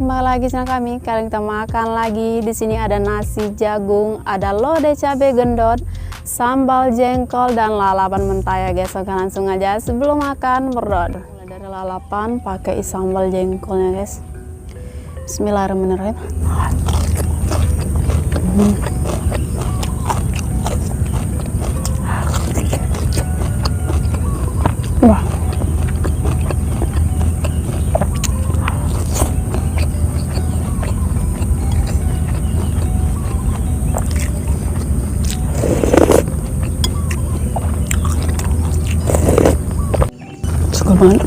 kembali lagi sama kami. Kali kita makan lagi. Di sini ada nasi jagung, ada lodeh cabai gendot, sambal jengkol dan lalapan mentah ya guys. Oke, langsung aja sebelum makan berdoa. Mulai dari lalapan pakai sambal jengkolnya guys. Bismillahirrahmanirrahim. Wah. Suka banget.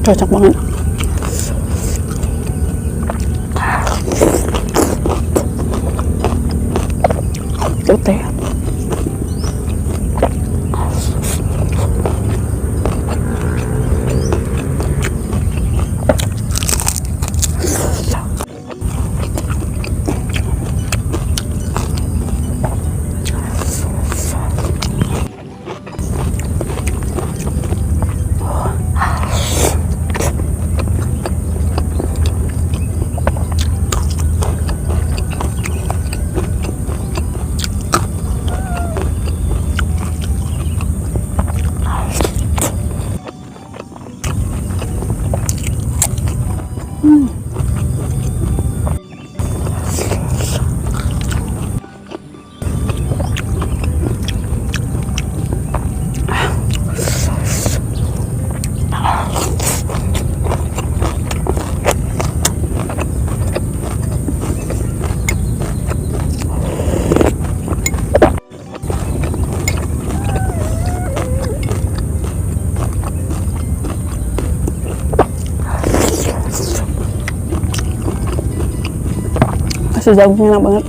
Cocok banget. Putih. Nasi jagungnya enak banget.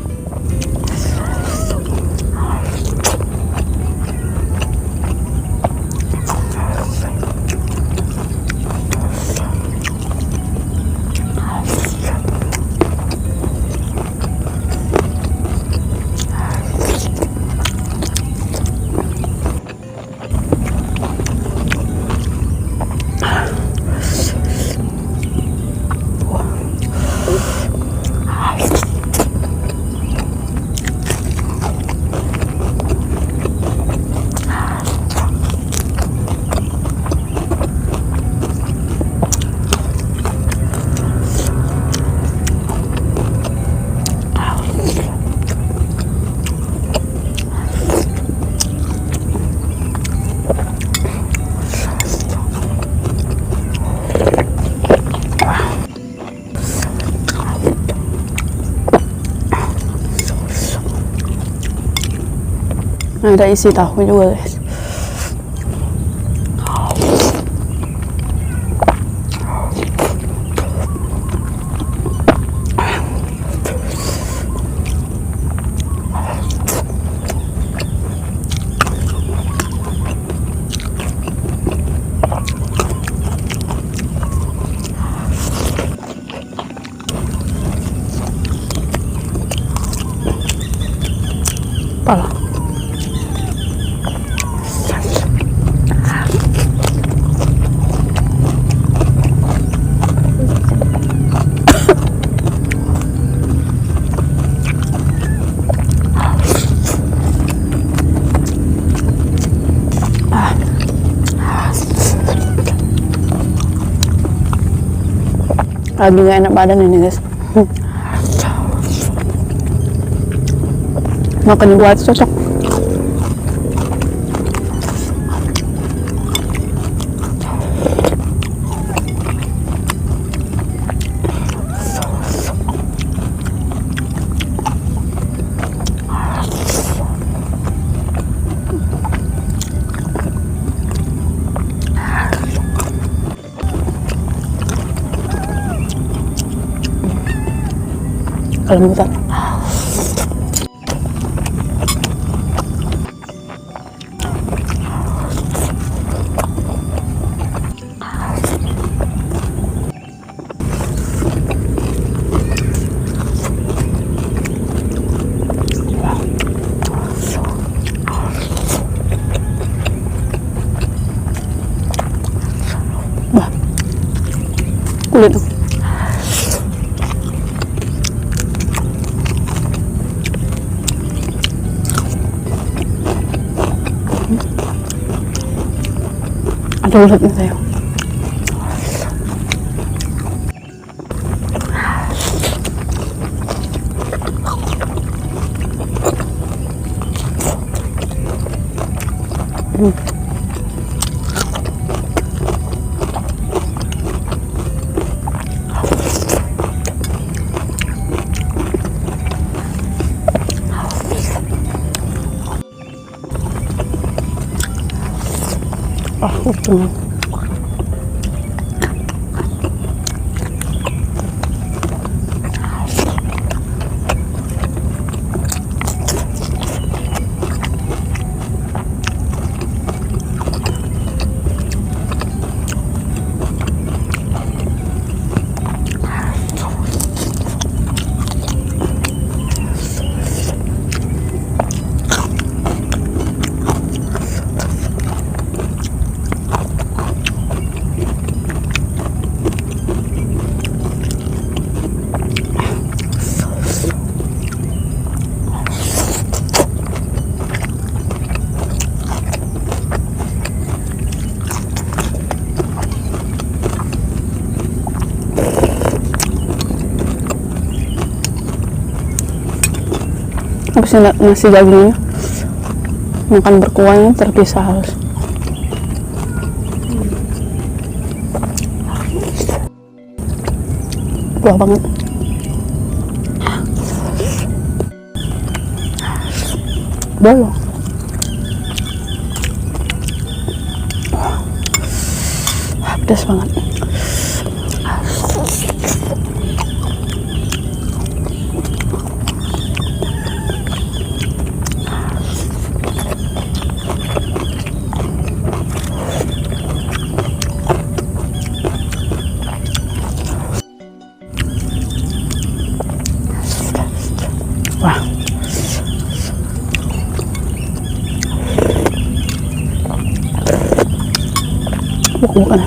Ada isi tahu juga guys. Pala. Lagi gak enak badan ini guys. Makan buat cocok. kelembutan. Wah, kulit tuh. Ada ulatnya saya. Itu. Habis nasi dagingnya makan berkuahnya terpisah harus. Kuah banget. Bolong. Pedas banget. Wah, bukan.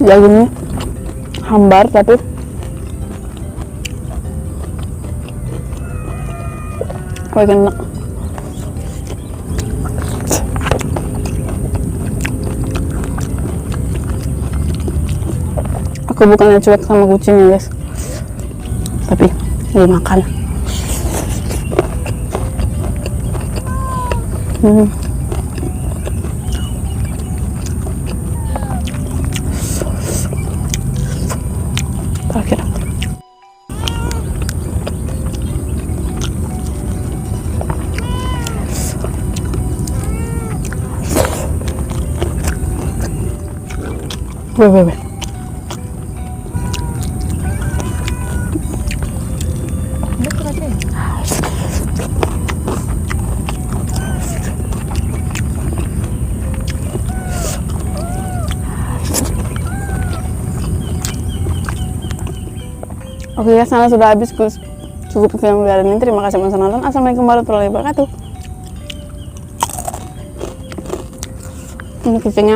Jagungnya hambar tapi enak. Aku bukannya cuek sama kucingnya guys, tapi dia makan. Terakhir. Weh. Oke guys, sana sudah habis. Cukup film video ini. Terima kasih telah menonton. Assalamualaikum warahmatullahi wabarakatuh. Ini kucingnya.